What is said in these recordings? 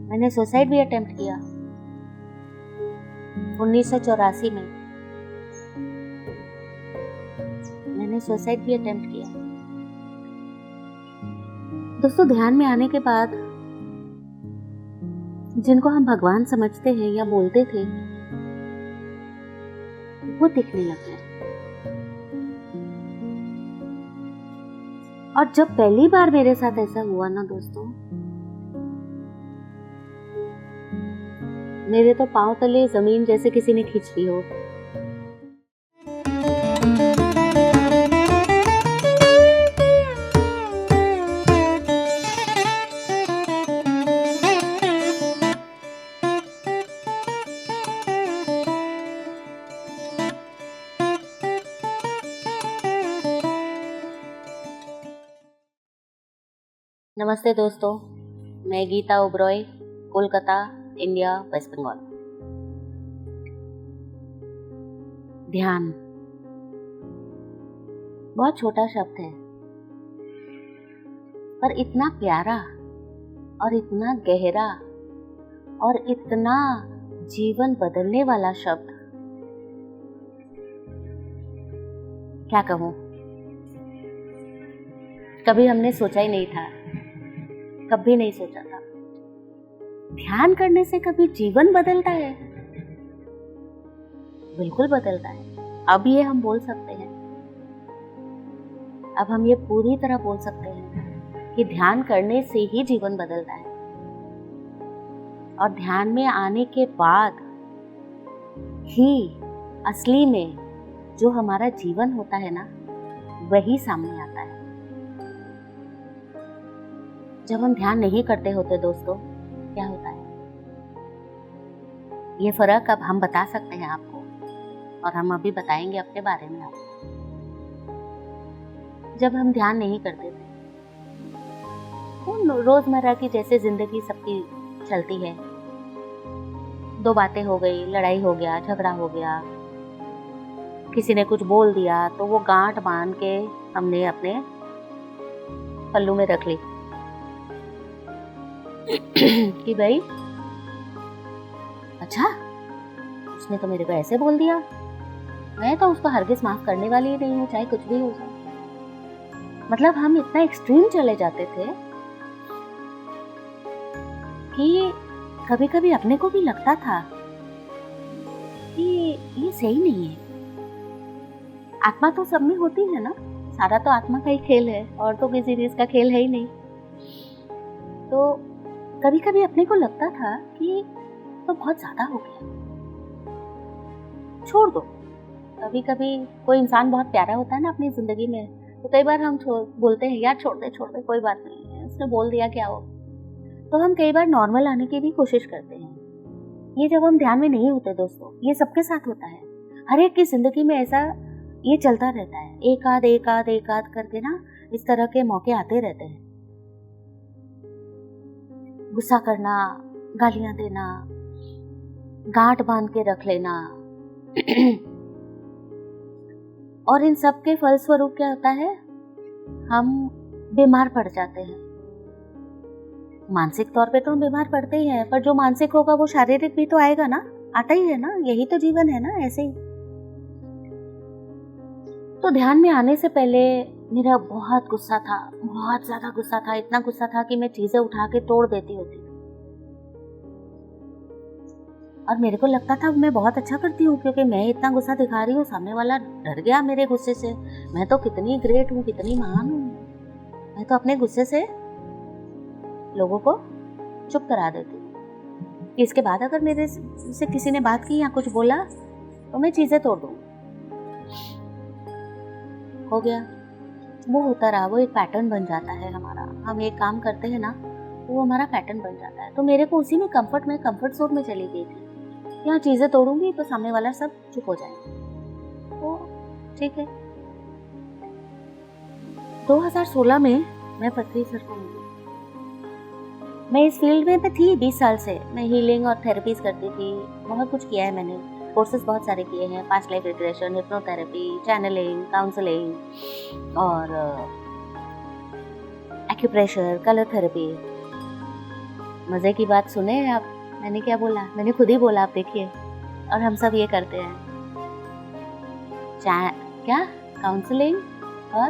मैंने सुसाइड भी अटेम्प्ट किया 1984 में। मैंने सुसाइड भी अटेम्प्ट किया। दोस्तों, ध्यान में आने के बाद जिनको हम भगवान समझते हैं या बोलते थे, वो दिखने लग गए। और जब पहली बार मेरे साथ ऐसा हुआ ना दोस्तों, मेरे तो पांव तले जमीन जैसे किसी ने खींच ली हो। नमस्ते दोस्तों, मैं गीता ओबरॉय, कोलकाता, इंडिया, वेस्ट बंगाल। ध्यान बहुत छोटा शब्द है, पर इतना प्यारा और इतना गहरा और इतना जीवन बदलने वाला शब्द, क्या कहूं। कभी हमने सोचा ही नहीं था, कभी नहीं सोचा था। ध्यान करने से कभी जीवन बदलता है? बिल्कुल बदलता है। अब ये हम बोल सकते हैं, अब हम ये पूरी तरह बोल सकते हैं कि ध्यान करने से ही जीवन बदलता है। और ध्यान में आने के बाद ही असली में जो हमारा जीवन होता है ना, वही सामने आता है। जब हम ध्यान नहीं करते होते दोस्तों, क्या होता है? ये फर्क अब हम बता सकते हैं आपको, और हम अभी बताएंगे अपने बारे में आपको। जब हम ध्यान नहीं करते थे, तो रोजमर्रा की जैसे जिंदगी सबकी चलती है, दो बातें हो गई, लड़ाई हो गया, झगड़ा हो गया, किसी ने कुछ बोल दिया तो वो गांठ बांध के हमने अपने पल्लू में रख ली कि भाई अच्छा, उसने तो मेरे को ऐसे बोल दिया, मैं तो उसको हरगिज माफ करने वाली ही नहीं हूँ, चाहे कुछ भी हो जाए। मतलब हम इतना एक्सट्रीम चले जाते थे कि कभी कभी अपने को भी लगता था कि ये सही नहीं है। आत्मा तो सब में होती है ना, सारा तो आत्मा का ही खेल है, और तो किसी चीज का खेल है ही नहीं। तो कभी कभी अपने को लगता था कि तो बहुत ज्यादा हो गया, छोड़ दो। कभी कभी कोई इंसान बहुत प्यारा होता है ना अपनी जिंदगी में, तो कई बार हम बोलते हैं यार छोड़ दे कोई बात नहीं है, उसने बोल दिया क्या हो। तो हम कई बार नॉर्मल आने की भी कोशिश करते हैं। ये जब हम ध्यान में नहीं होते दोस्तों, ये सबके साथ होता है, हर एक की जिंदगी में ऐसा ये चलता रहता है। एक आध करके ना इस तरह के मौके आते रहते हैं। गुस्सा करना, गालियां देना, गांठ बांध के रख लेना और इन सब के फलस्वरूप क्या होता है? हम बीमार पड़ जाते हैं। मानसिक तौर पे तो हम बीमार पड़ते ही हैं, पर जो मानसिक होगा वो शारीरिक भी तो आएगा ना, आता ही है ना, यही तो जीवन है ना, ऐसे ही। तो ध्यान में आने से पहले मेरा बहुत गुस्सा था, बहुत ज्यादा गुस्सा था, इतना गुस्सा था कि मैं चीजें उठा के तोड़ देती होती। और मेरे को लगता था मैं बहुत अच्छा करती हूँ, क्योंकि मैं इतना गुस्सा दिखा रही हूँ, सामने वाला डर गया मेरे गुस्से से। मैं तो कितनी ग्रेट हूँ, कितनी महान हूँ, मैं तो अपने गुस्से से लोगों को चुप करा देती हूँ। इसके बाद अगर मेरे से किसी ने बात की या कुछ बोला तो मैं चीजें तोड़ दूँ। हो गया, वो होता रहा, वो एक पैटर्न बन जाता है हमारा। हम एक काम करते हैं ना, तो वो हमारा पैटर्न बन जाता है। तो मेरे को उसी में कंफर्ट जोन में चली गई थी। यहाँ चीजें तोड़ूंगी तो सामने वाला सब चुप हो जाएगा, तो ठीक है। 2016 में मैं पृथ्वी सर को मिली। मैं इस फील्ड में थी 20 साल से। मैं हीलिंग और थेरेपीज करती थी, बहुत कुछ किया है मैंने, कोर्सेज बहुत सारे किए हैं, past life regression, hypnotherapy, channelling, counselling और एक्यूप्रेशर, कलर थेरेपी, मजे की बात सुने आप, मैंने क्या बोला, मैंने खुद ही बोला, आप देखिए। और हम सब ये करते हैं, क्या काउंसलिंग और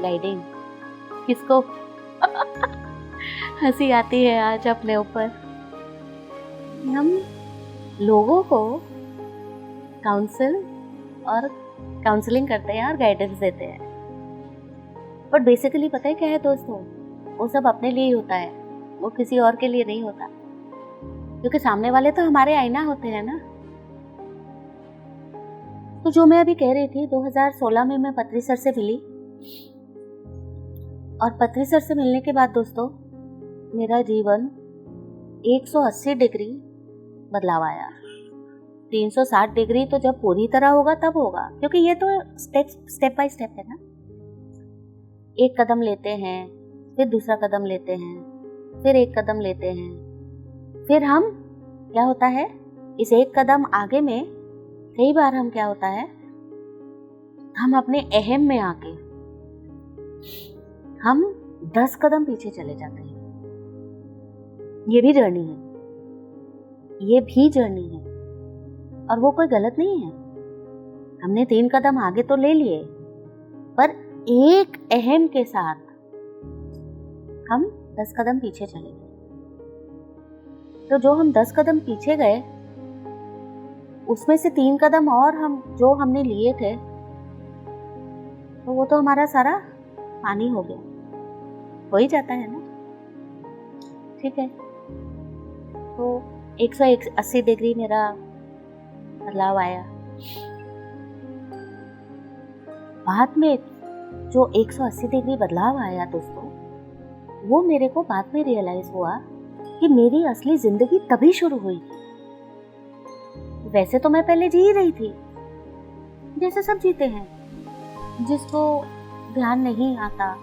गाइडिंग किसको। हंसी आती है आज अपने ऊपर। हम लोगों को काउंसलिंग करते हैं और गाइडेंस देते हैं, बट बेसिकली पता है क्या है दोस्तों, वो सब अपने लिए ही होता है, वो किसी और के लिए नहीं होता, क्योंकि सामने वाले तो हमारे आईना होते हैं ना। तो जो मैं अभी कह रही थी, 2016 में मैं पत्री सर से मिली, और पत्री सर से मिलने के बाद दोस्तों मेरा जीवन 180 डिग्री बदलाव आया। 360 डिग्री तो जब पूरी तरह होगा तब होगा, क्योंकि ये तो स्टेप बाय स्टेप है ना। एक कदम लेते हैं, फिर दूसरा कदम लेते हैं, फिर एक कदम लेते हैं, फिर हम क्या होता है, इस एक कदम आगे में कई बार हम क्या होता है, हम अपने अहम में आके हम 10 कदम पीछे चले जाते हैं। ये भी जर्नी है, ये भी जर्नी है, और वो कोई गलत नहीं है। हमने 3 कदम आगे तो ले लिए, पर एक अहम के साथ हम 10 कदम पीछे चले गए। तो जो हम 10 कदम पीछे गए, उसमें से 3 कदम और जो हमने लिए थे, तो वो तो हमारा सारा पानी हो गया। हो ही जाता है ना, ठीक है। तो 180 डिग्री मेरा बदलाव आया। बाद में जो 180 डिग्री बदलाव आया दोस्तों, वो मेरे को बाद में रियलाइज हुआ कि मेरी असली जिंदगी तभी शुरू हुई थी। वैसे तो मैं पहले जी ही रही थी, जैसे सब जीते हैं, जिसको ध्यान नहीं आता,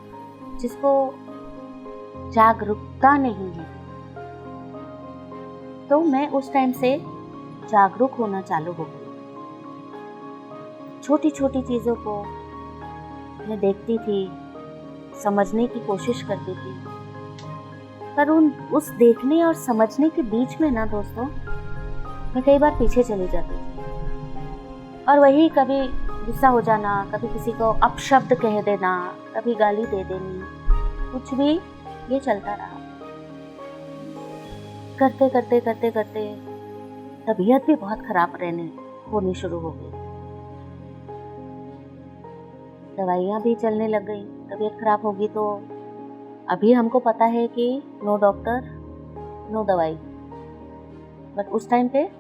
जिसको जागरूकता नहीं है। तो मैं उस टाइम से जागरूक होना चालू हो गई। छोटी छोटी चीजों को मैं देखती थी, समझने की कोशिश करती थी, पर उस देखने और समझने के बीच में ना दोस्तों, मैं कई बार पीछे चली जाती थी। और वही कभी गुस्सा हो जाना, कभी किसी को अपशब्द कह देना, कभी गाली दे देनी, कुछ भी ये चलता रहा। करते करते करते करते तबीयत भी बहुत खराब होनी शुरू हो गई। दवाइयाँ भी चलने लग गई। तबीयत खराब होगी तो अभी हमको पता है कि नो डॉक्टर नो दवाई, बट उस टाइम पे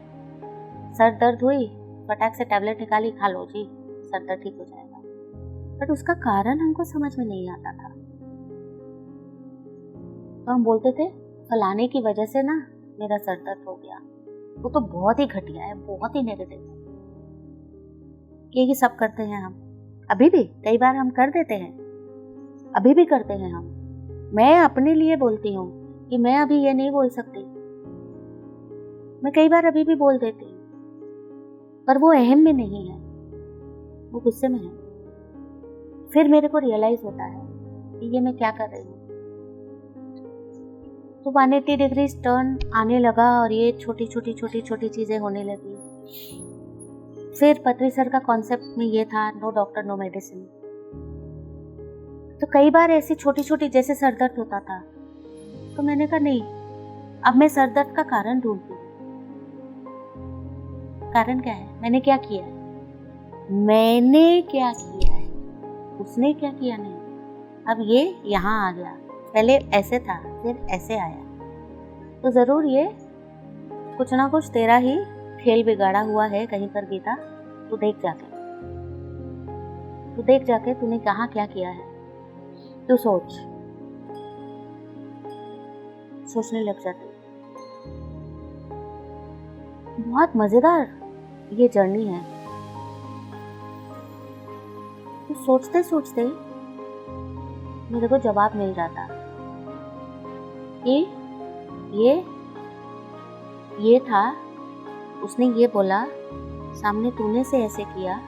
सर दर्द हुई, फटाक से टैबलेट निकाली, खा लो जी, सर दर्द ठीक हो जाएगा। बट उसका कारण हमको समझ में नहीं आता था। तो हम बोलते थे फलाने की वजह से ना मेरा सर दर्द हो गया। वो तो बहुत ही घटिया है, बहुत ही नेगेटिव है। ये सब करते हैं हम, अभी भी कई बार हम कर देते हैं, अभी भी करते हैं हम। मैं अपने लिए बोलती हूँ कि मैं अभी ये नहीं बोल सकती, मैं कई बार अभी भी बोल देती हूँ, पर वो अहम में नहीं है, वो गुस्से में है। फिर मेरे को रियलाइज होता है कि ये मैं क्या कर रही हूँ। तो 180 डिग्री टर्न आने लगा और ये छोटी छोटी चीजें होने लगी। फिर पत्री सर का कॉन्सेप्ट में ये था नो डॉक्टर नो मेडिसिन। तो कई बार ऐसी छोटी छोटी, जैसे सर दर्द होता था, तो मैंने कहा नहीं, अब मैं सर दर्द का कारण ढूंढती हूँ। कारण क्या है, मैंने क्या किया है, उसने क्या किया नहीं। अब ये यहाँ आ गया, पहले ऐसे था फिर ऐसे आया, तो जरूर ये कुछ ना कुछ तेरा ही खेल बिगाड़ा हुआ है कहीं पर गीता। तू देख जाके तूने कहाँ क्या किया है, तू सोचने लग जाती। बहुत मजेदार ये जर्नी है। तो सोचते सोचते मेरे को जवाब मिल जाता कि ये था, उसने ये बोला, सामने तूने से ऐसे किया,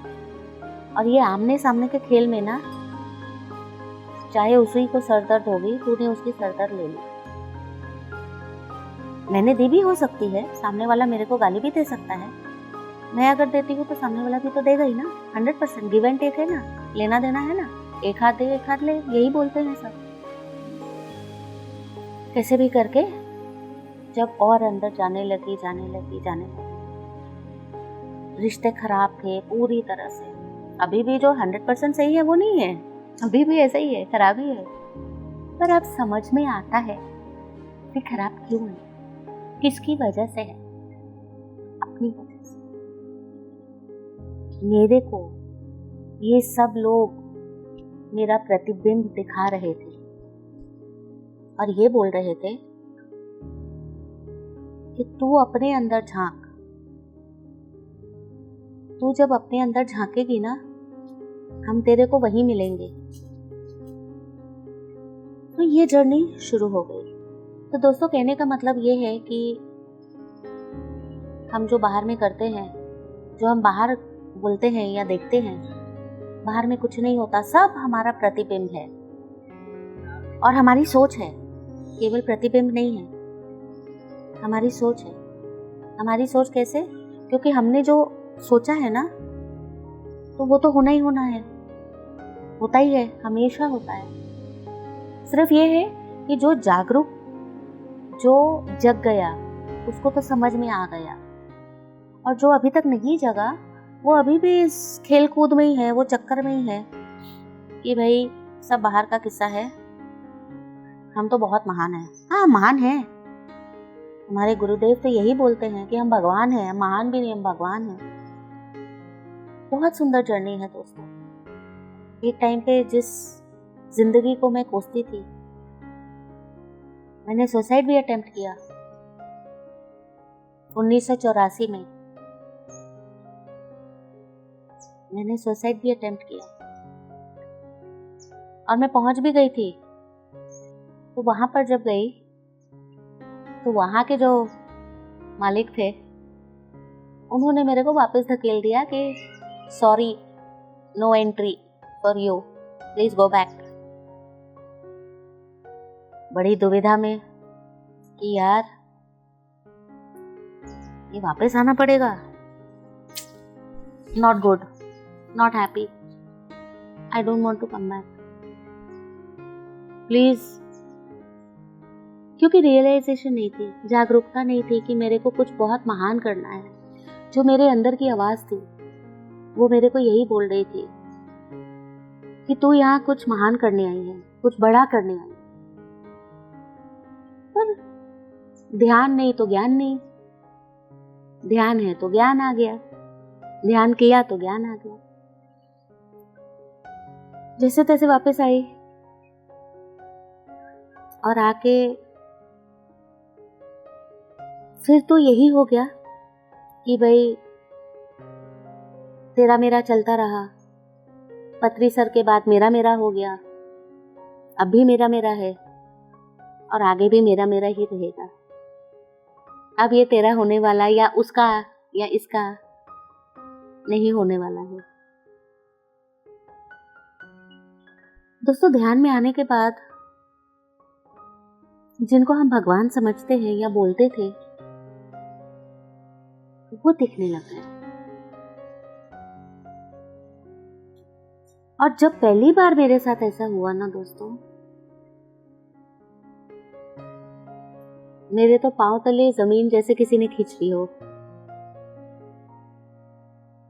और ये आमने सामने के खेल में ना, चाहे उसी को सरदर्द होगी, तूने उसकी सरदर्द ले ली। मैंने दी भी हो सकती है, सामने वाला मेरे को गाली भी दे सकता है, मैं अगर देती हूँ तो सामने वाला भी तो देगा ही ना। 100% गिव एंड टेक है ना, लेना देना है ना, एक हाथ दे एक हाथ ले, यही बोलते हैं सब। कैसे भी करके जब और अंदर जाने लगी, रिश्ते खराब थे पूरी तरह से। अभी भी जो 100% सही है वो नहीं है, अभी भी ऐसा ही है, खराब ही है। पर अब समझ में आता है कि खराब क्यों है, किसकी वजह से है, अपनी वजह से। मेरे को ये सब लोग मेरा प्रतिबिंब दिखा रहे थे और ये बोल रहे थे कि तू अपने अंदर झांक, तू जब अपने अंदर झांकेगी ना, हम तेरे को वहीं मिलेंगे। तो ये जर्नी शुरू हो गई। तो दोस्तों, कहने का मतलब ये है कि हम जो बाहर में करते हैं, जो हम बाहर बोलते हैं या देखते हैं, बाहर में कुछ नहीं होता, सब हमारा प्रतिबिंब है और हमारी सोच है। केवल प्रतिबिंब नहीं है, हमारी सोच है। हमारी सोच कैसे? क्योंकि हमने जो सोचा है ना, तो वो तो होना ही होना है, होता ही है, हमेशा होता है। सिर्फ ये है कि जो जागरूक, जो जग गया, उसको तो समझ में आ गया, और जो अभी तक नहीं जगा वो अभी भी इस खेल कूद में ही है, वो चक्कर में ही है कि भाई सब बाहर का किस्सा है, हम तो बहुत महान हैं। हाँ, महान हैं, हमारे गुरुदेव तो यही बोलते हैं कि हम भगवान हैं, महान भी नहीं, हम भगवान हैं। बहुत सुंदर जर्नी है दोस्तों। एक टाइम पे जिस जिंदगी को मैं कोसती थी, मैंने सुसाइड भी अटेम्प्ट किया 1984 में। मैंने सुसाइड भी अटेम्प्ट किया और मैं पहुंच भी गई थी। तो वहां पर जब गई तो वहां के जो मालिक थे, उन्होंने मेरे को वापस धकेल दिया कि sorry, no entry for you, please go back. बड़ी दुविधा में कि यार ये वापस आना पड़ेगा, not good, not happy, I don't want to come back, please. क्योंकि रियलाइजेशन नहीं थी, जागरूकता नहीं थी कि मेरे को कुछ बहुत महान करना है। जो मेरे अंदर की आवाज थी वो मेरे को यही बोल रही थी कि तू यहाँ कुछ महान करने आई है, कुछ बड़ा करने आई है। पर ध्यान नहीं तो ज्ञान नहीं, ध्यान है तो ज्ञान आ गया, ध्यान किया तो ज्ञान आ गया। जैसे तैसे वापस आई और आके फिर तो यही हो गया कि भाई तेरा मेरा चलता रहा। पतरी सर के बाद मेरा मेरा हो गया, अब भी मेरा मेरा है और आगे भी मेरा मेरा ही रहेगा। अब ये तेरा होने वाला या उसका या इसका नहीं होने वाला है। दोस्तों, ध्यान में आने के बाद जिनको हम भगवान समझते हैं या बोलते थे, वो दिखने लग गए। और जब पहली बार मेरे साथ ऐसा हुआ ना दोस्तों, मेरे तो पांव तले जमीन जैसे किसी ने खींच ली हो।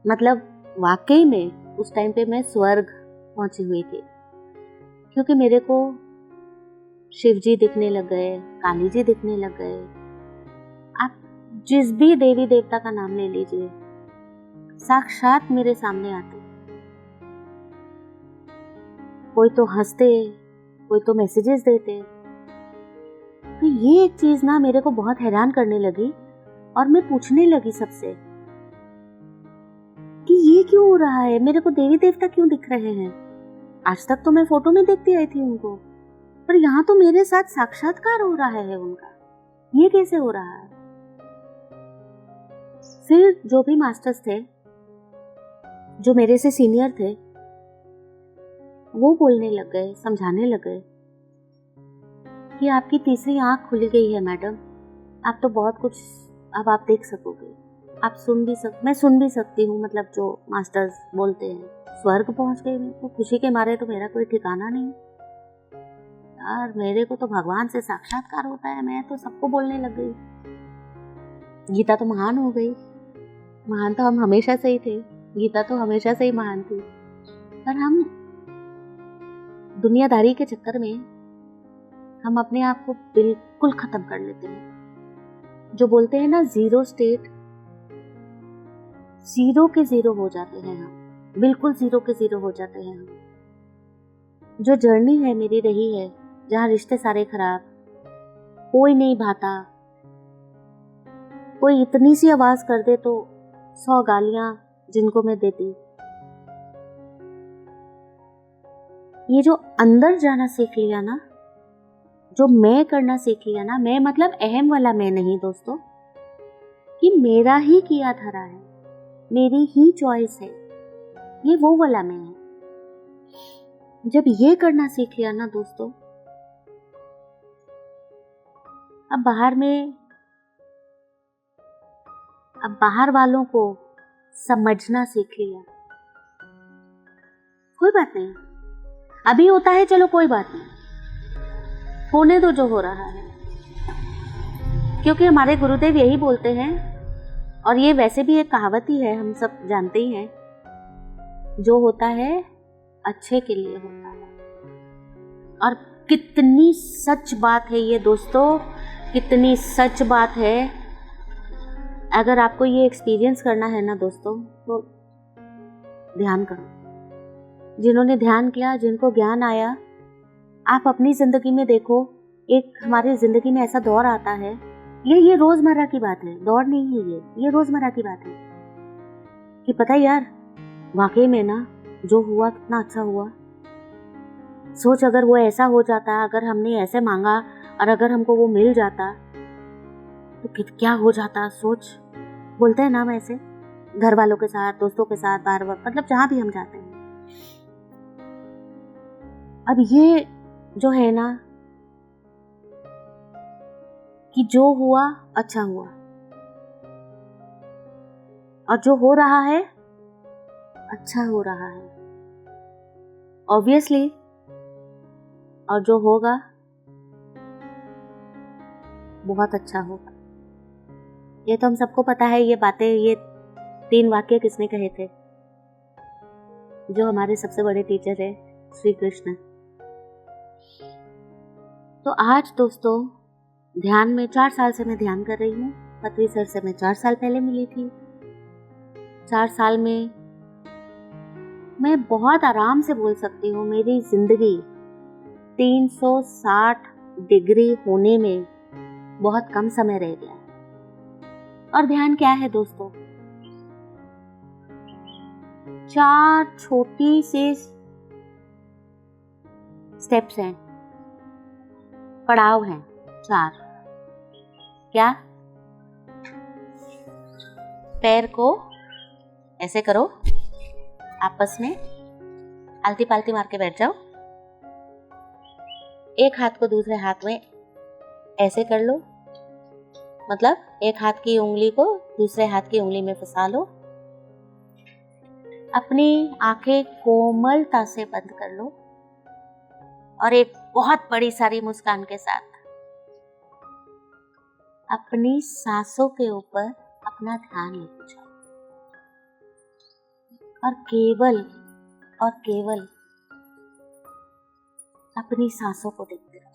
मतलब वाकई में उस टाइम पे मैं स्वर्ग पहुंची हुई थी, क्योंकि मेरे को शिव जी दिखने लग गए, काली जी दिखने लग गए। आप जिस भी देवी देवता का नाम ले लीजिए, साक्षात मेरे सामने आते। कोई तो हंसते, कोई तो मैसेजेस देते। तो ये एक चीज ना मेरे को बहुत हैरान करने लगी और मैं पूछने लगी सबसे कि ये क्यों हो रहा है, मेरे को देवी देवता क्यों दिख रहे हैं। आज तक तो मैं फोटो में देखती आई थी उनको, पर यहाँ तो मेरे साथ साक्षात्कार हो रहा है उनका, ये कैसे हो रहा है। फिर जो भी मास्टर्स थे, जो मेरे से सीनियर थे, वो बोलने लग गए, समझाने लग गए कि आपकी तीसरी आंख खुल गई है मैडम, अब तो बहुत कुछ अब आप देख सकोगे, आप मैं सुन भी सकती हूँ, मतलब जो मास्टर्स बोलते हैं स्वर्ग पहुंच गए। मैं तो खुशी के मारे तो मेरा कोई ठिकाना नहीं यार, मेरे को तो भगवान से साक्षात्कार होता है, मैं तो सबको बोलने लग गई। गीता तो महान हो गई, महान तो हम हमेशा से ही थे, गीता तो हमेशा से ही महान थी, पर हम दुनियादारी के चक्कर में हम अपने आप को बिल्कुल खत्म कर लेते हैं। जो बोलते हैं ना जीरो स्टेट, जीरो के जीरो हो जाते हैं हम, बिल्कुल जीरो के जीरो हो जाते हैं हम। जो जर्नी है मेरी रही है, जहाँ रिश्ते सारे खराब, कोई नहीं भाता, कोई इतनी सी आवाज कर दे तो 100 गालियां जिनको मैं देती। ये जो अंदर जाना सीख लिया ना, जो मैं करना सीख लिया ना, मैं मतलब अहम वाला मैं नहीं दोस्तों, कि मेरा ही किया धरा है, मेरी ही चॉइस है, ये वो वाला मैं है। जब ये करना सीख लिया ना दोस्तों, अब बाहर वालों को समझना सीख लिया। कोई बात नहीं, अभी होता है, चलो कोई बात नहीं, होने दो जो हो रहा है, क्योंकि हमारे गुरुदेव यही बोलते हैं, और ये वैसे भी एक कहावत ही है, हम सब जानते ही हैं, जो होता है अच्छे के लिए होता है। और कितनी सच बात है ये दोस्तों, कितनी सच बात है। अगर आपको ये एक्सपीरियंस करना है ना दोस्तों, तो ध्यान करो। जिन्होंने ध्यान किया, जिनको ज्ञान आया, आप अपनी जिंदगी में देखो। एक हमारी जिंदगी में ऐसा दौर आता है, ये रोजमर्रा की बात है, दौर नहीं है ये रोजमर्रा की बात है, कि पता है यार, वाकई में ना जो हुआ कितना अच्छा हुआ। सोच अगर वो ऐसा हो जाता, अगर हमने ऐसे मांगा और अगर हमको वो मिल जाता तो क्या हो जाता। सोच, बोलते हैं ना हम ऐसे घर वालों के साथ, दोस्तों के साथ, बार बार, मतलब जहां भी हम जाते हैं। अब ये जो है ना, कि जो हुआ अच्छा हुआ, और जो हो रहा है अच्छा हो रहा है ऑब्वियसली, और जो होगा बहुत अच्छा होगा। ये तो हम सबको पता है। ये बातें, ये 3 वाक्य किसने कहे थे? जो हमारे सबसे बड़े टीचर है, श्री कृष्ण। तो आज दोस्तों ध्यान में 4 साल से मैं ध्यान कर रही हूँ। पत्री सर से मैं 4 साल पहले मिली थी। 4 साल में मैं बहुत आराम से बोल सकती हूँ, मेरी जिंदगी 360 डिग्री होने में बहुत कम समय रह गया। और ध्यान क्या है दोस्तों? 4 छोटी सी स्टेप्स हैं, पड़ाव हैं 4। क्या? पैर को ऐसे करो, आपस में आलती पालती मार के बैठ जाओ। एक हाथ को दूसरे हाथ में ऐसे कर लो, मतलब एक हाथ की उंगली को दूसरे हाथ की उंगली में फंसा लो। अपनी आंखें कोमलता से बंद कर लो और एक बहुत बड़ी सारी मुस्कान के साथ अपनी सांसों के ऊपर अपना ध्यान लेके जाओ, और केवल अपनी सांसों को देखते रहो।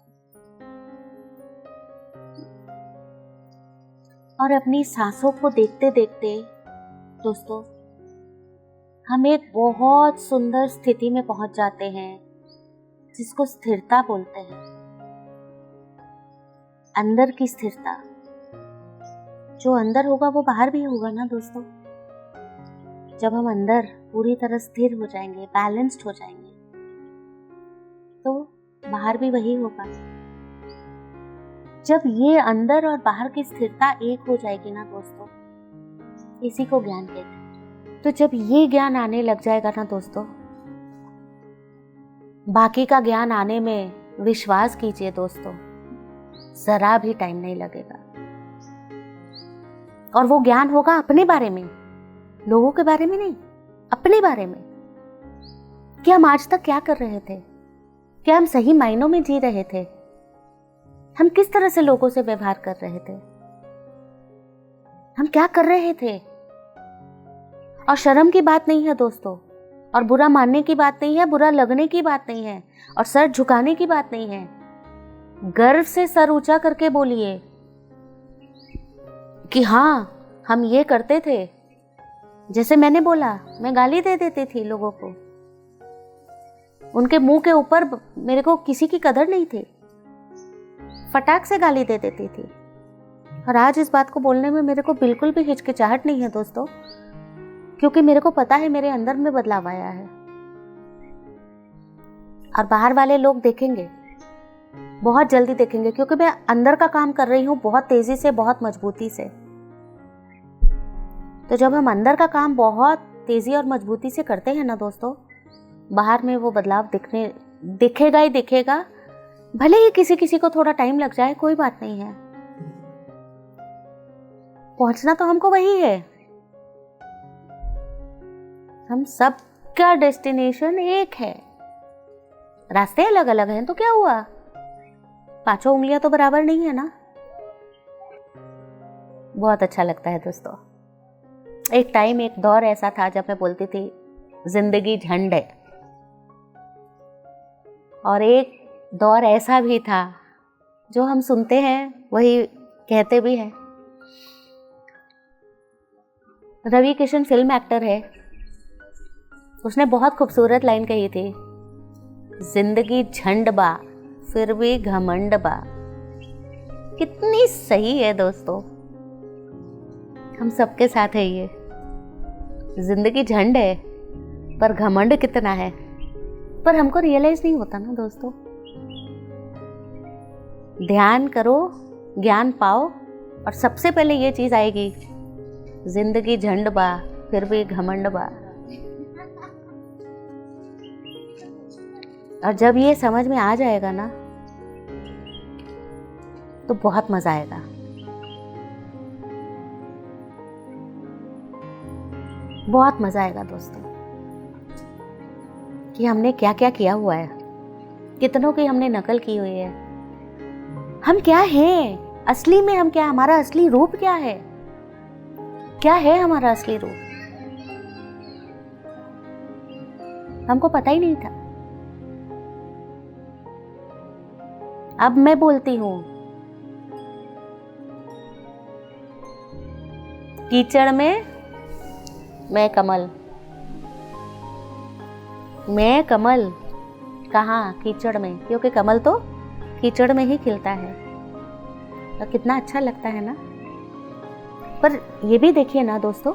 और अपनी सांसों को देखते देखते दोस्तों हम एक बहुत सुंदर स्थिति में पहुंच जाते हैं, जिसको स्थिरता बोलते हैं। अंदर की स्थिरता, जो अंदर होगा वो बाहर भी होगा ना दोस्तों। जब हम अंदर पूरी तरह स्थिर हो जाएंगे, बैलेंस्ड हो जाएंगे, तो बाहर भी वही होगा। जब ये अंदर और बाहर की स्थिरता एक हो जाएगी ना दोस्तों, इसी को ज्ञान कहते हैं। तो जब ये ज्ञान आने लग जाएगा ना दोस्तों, बाकी का ज्ञान आने में विश्वास कीजिए दोस्तों, जरा भी टाइम नहीं लगेगा। और वो ज्ञान होगा अपने बारे में, लोगों के बारे में नहीं, अपने बारे में, कि हम आज तक क्या कर रहे थे, क्या हम सही मायनों में जी रहे थे, हम किस तरह से लोगों से व्यवहार कर रहे थे, हम क्या कर रहे थे। और शर्म की बात नहीं है दोस्तों, और बुरा मानने की बात नहीं है, बुरा लगने की बात नहीं है, और सर झुकाने की बात नहीं है। गर्व से सर ऊंचा करके बोलिए कि हाँ हम ये करते थे। जैसे मैंने बोला, मैं गाली दे देती थी लोगों को, उनके मुंह के ऊपर मेरे को किसी की कदर नहीं थी, फटाक से गाली दे देती थी। और आज इस बात को बोलने में मेरे को बिल्कुल भी हिचकिचाहट नहीं है दोस्तों, क्योंकि मेरे को पता है मेरे अंदर में बदलाव आया है। और बाहर वाले लोग देखेंगे, बहुत जल्दी देखेंगे, क्योंकि मैं अंदर का काम कर रही हूँ बहुत तेजी से, बहुत मजबूती से। तो जब हम अंदर का काम बहुत तेजी और मजबूती से करते हैं ना दोस्तों, बाहर में वो बदलाव दिखेगा ही दिखेगा। भले ही किसी किसी को थोड़ा टाइम लग जाए, कोई बात नहीं है, पहुंचना तो हमको वही है। हम सबका डेस्टिनेशन एक है, रास्ते अलग अलग हैं तो क्या हुआ, पांचों उंगलियां तो बराबर नहीं है ना। बहुत अच्छा लगता है दोस्तों। एक टाइम, एक दौर ऐसा था जब मैं बोलती थी जिंदगी झंड है, और एक दौर ऐसा भी था जो हम सुनते हैं वही कहते भी हैं। रवि किशन फिल्म एक्टर है, उसने बहुत खूबसूरत लाइन कही थी, जिंदगी झंड बा फिर भी घमंड बा। कितनी सही है दोस्तों, हम सबके साथ है ये। जिंदगी झंड है पर घमंड कितना है, पर हमको रियलाइज नहीं होता ना दोस्तों। ध्यान करो, ज्ञान पाओ, और सबसे पहले ये चीज आएगी, जिंदगी झंड बा फिर भी घमंड बा। और जब ये समझ में आ जाएगा ना तो बहुत मजा आएगा। बहुत मजा आएगा दोस्तों, कि हमने क्या क्या किया हुआ है, कितनों की हमने नकल की हुई है। हम क्या हैं असली में, हम क्या, हमारा असली रूप क्या है, क्या है हमारा असली रूप, हमको पता ही नहीं था। अब मैं बोलती हूं, कीचड़ में मैं कमल, मैं कमल कहाँ, कीचड़ में, क्योंकि कमल तो कीचड़ में ही खिलता है। तो कितना अच्छा लगता है ना। पर ये भी देखिए ना दोस्तों,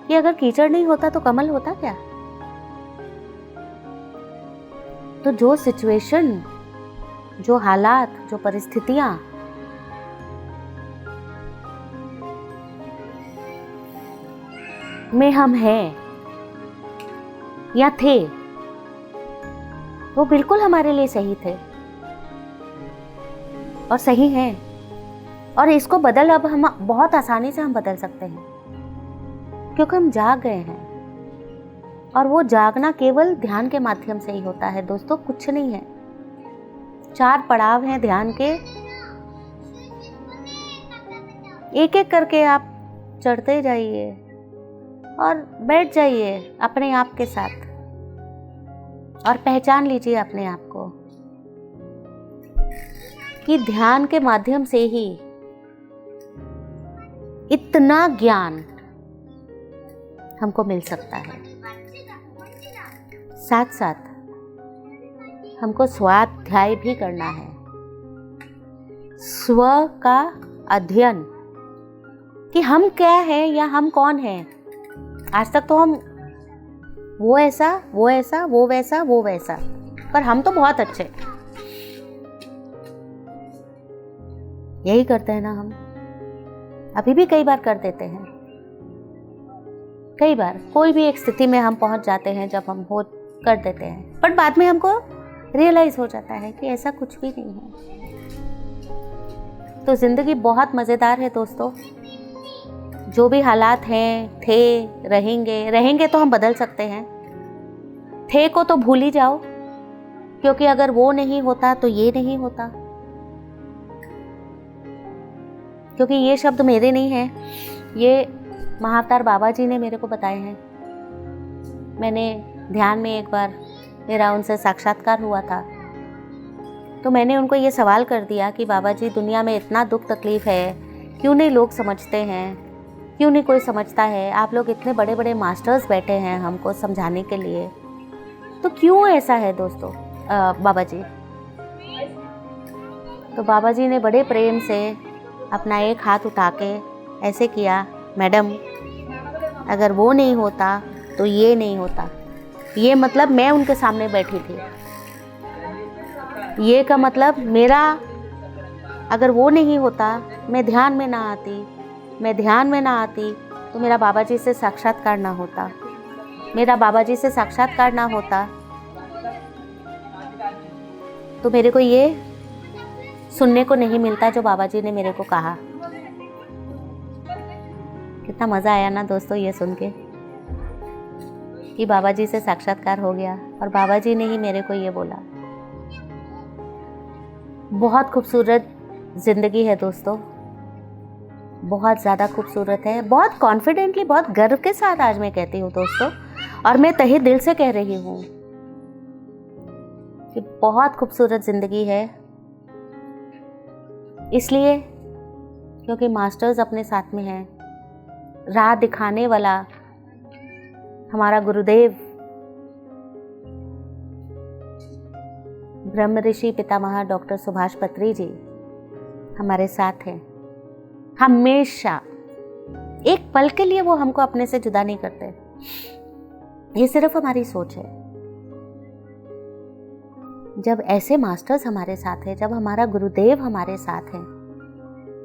कि अगर कीचड़ नहीं होता तो कमल होता क्या। तो जो सिचुएशन, जो हालात, जो परिस्थितियां में हम हैं या थे, वो बिल्कुल हमारे लिए सही थे और सही हैं। और इसको अब हम बहुत आसानी से हम बदल सकते हैं, क्योंकि हम जाग गए हैं। और वो जागना केवल ध्यान के माध्यम से ही होता है दोस्तों, कुछ नहीं है। 4 पड़ाव हैं ध्यान के, एक एक करके आप चढ़ते जाइए और बैठ जाइए अपने आप के साथ, और पहचान लीजिए अपने आप को कि ध्यान के माध्यम से ही इतना ज्ञान हमको मिल सकता है। साथ साथ हमको स्वाध्याय भी करना है, स्व का अध्ययन, कि हम क्या है या हम कौन है। आज तक तो हम वो ऐसा, वो ऐसा, वो वैसा, वो वैसा, पर हम तो बहुत अच्छे, यही करते हैं ना हम। अभी भी कई बार कर देते हैं, कई बार कोई भी एक स्थिति में हम पहुंच जाते हैं जब हम हो कर देते हैं, पर बाद में हमको रियलाइज हो जाता है कि ऐसा कुछ भी नहीं है। तो जिंदगी बहुत मजेदार है दोस्तों, जो भी हालात हैं, थे, रहेंगे तो हम बदल सकते हैं। थे को तो भूल ही जाओ, क्योंकि अगर वो नहीं होता तो ये नहीं होता। क्योंकि ये शब्द मेरे नहीं हैं, ये महाअवतार बाबा जी ने मेरे को बताए हैं। मैंने ध्यान में एक बार मेरा उनसे साक्षात्कार हुआ था, तो मैंने उनको ये सवाल कर दिया कि बाबा जी, दुनिया में इतना दुख तकलीफ़ है, क्यों नहीं लोग समझते हैं, क्यों नहीं कोई समझता है? आप लोग इतने बड़े बड़े मास्टर्स बैठे हैं हमको समझाने के लिए, तो क्यों ऐसा है दोस्तों बाबा जी? तो बाबा जी ने बड़े प्रेम से अपना एक हाथ उठा के ऐसे किया, मैडम अगर वो नहीं होता तो ये नहीं होता। ये मतलब मैं उनके सामने बैठी थी, ये का मतलब मेरा अगर वो नहीं होता, मैं ध्यान में ना आती तो मेरा बाबा जी से साक्षात्कार ना होता, तो मेरे को ये सुनने को नहीं मिलता जो बाबा जी ने मेरे को कहा। कितना मज़ा आया ना दोस्तों ये सुन के कि बाबा जी से साक्षात्कार हो गया और बाबा जी ने ही मेरे को ये बोला। बहुत खूबसूरत ज़िंदगी है दोस्तों, बहुत ज़्यादा खूबसूरत है। बहुत कॉन्फिडेंटली, बहुत गर्व के साथ आज मैं कहती हूँ दोस्तों, और मैं तहे दिल से कह रही हूँ कि बहुत खूबसूरत ज़िंदगी है। इसलिए क्योंकि मास्टर्स अपने साथ में हैं, राह दिखाने वाला हमारा गुरुदेव ब्रह्म ऋषि पितामह डॉक्टर सुभाष पत्री जी हमारे साथ हैं हमेशा। एक पल के लिए वो हमको अपने से जुदा नहीं करते, ये सिर्फ हमारी सोच है। जब ऐसे मास्टर्स हमारे साथ हैं, जब हमारा गुरुदेव हमारे साथ हैं,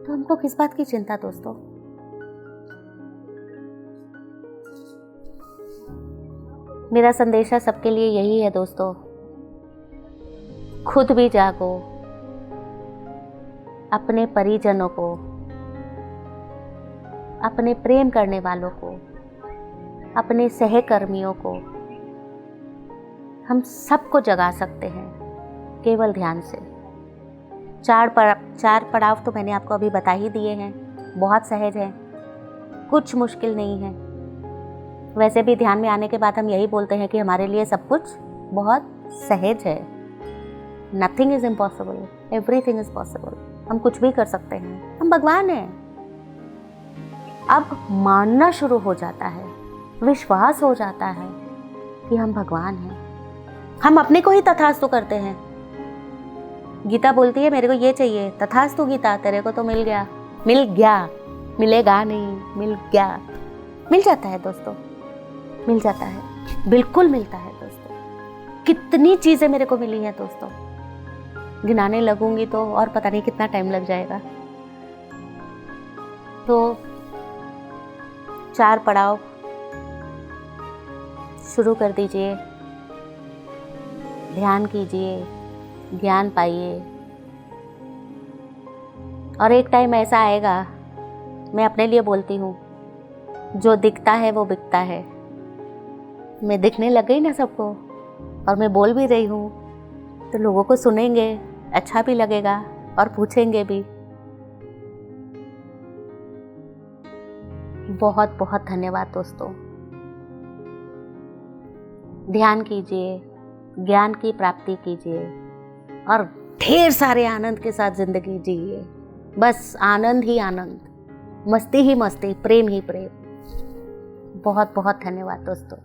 तो हमको किस बात की चिंता दोस्तों? मेरा संदेशा सबके लिए यही है दोस्तों, खुद भी जागो, अपने परिजनों को, अपने प्रेम करने वालों को, अपने सहकर्मियों को, हम सबको जगा सकते हैं केवल ध्यान से। चार पड़ाव तो मैंने आपको अभी बता ही दिए हैं, बहुत सहज है, कुछ मुश्किल नहीं है। वैसे भी ध्यान में आने के बाद हम यही बोलते हैं कि हमारे लिए सब कुछ बहुत सहज है। Nothing is impossible, everything is possible. हम कुछ भी कर सकते हैं, हम भगवान हैं। अब मानना शुरू हो जाता है, विश्वास हो जाता है कि हम भगवान हैं। हम अपने को ही तथास्तु करते हैं। गीता बोलती है मेरे को ये चाहिए, तथास्तु गीता, तेरे को तो मिल गया, मिलेगा नहीं, मिल गया। मिल जाता है दोस्तों, मिल जाता है, बिल्कुल मिलता है दोस्तों। कितनी चीज़ें मेरे को मिली हैं दोस्तों, गिनाने लगूंगी तो और पता नहीं कितना टाइम लग जाएगा। तो 4 पड़ाव शुरू कर दीजिए, ध्यान कीजिए, ज्ञान पाइए, और एक टाइम ऐसा आएगा, मैं अपने लिए बोलती हूँ, जो दिखता है वो बिकता है। मैं दिखने लग गई ना सबको, और मैं बोल भी रही हूँ, तो लोगों को सुनेंगे, अच्छा भी लगेगा और पूछेंगे भी। बहुत बहुत धन्यवाद दोस्तों। ध्यान कीजिए, ज्ञान की प्राप्ति कीजिए और ढेर सारे आनंद के साथ जिंदगी जिए। बस आनंद ही आनंद, मस्ती ही मस्ती, प्रेम ही प्रेम। बहुत बहुत धन्यवाद दोस्तों।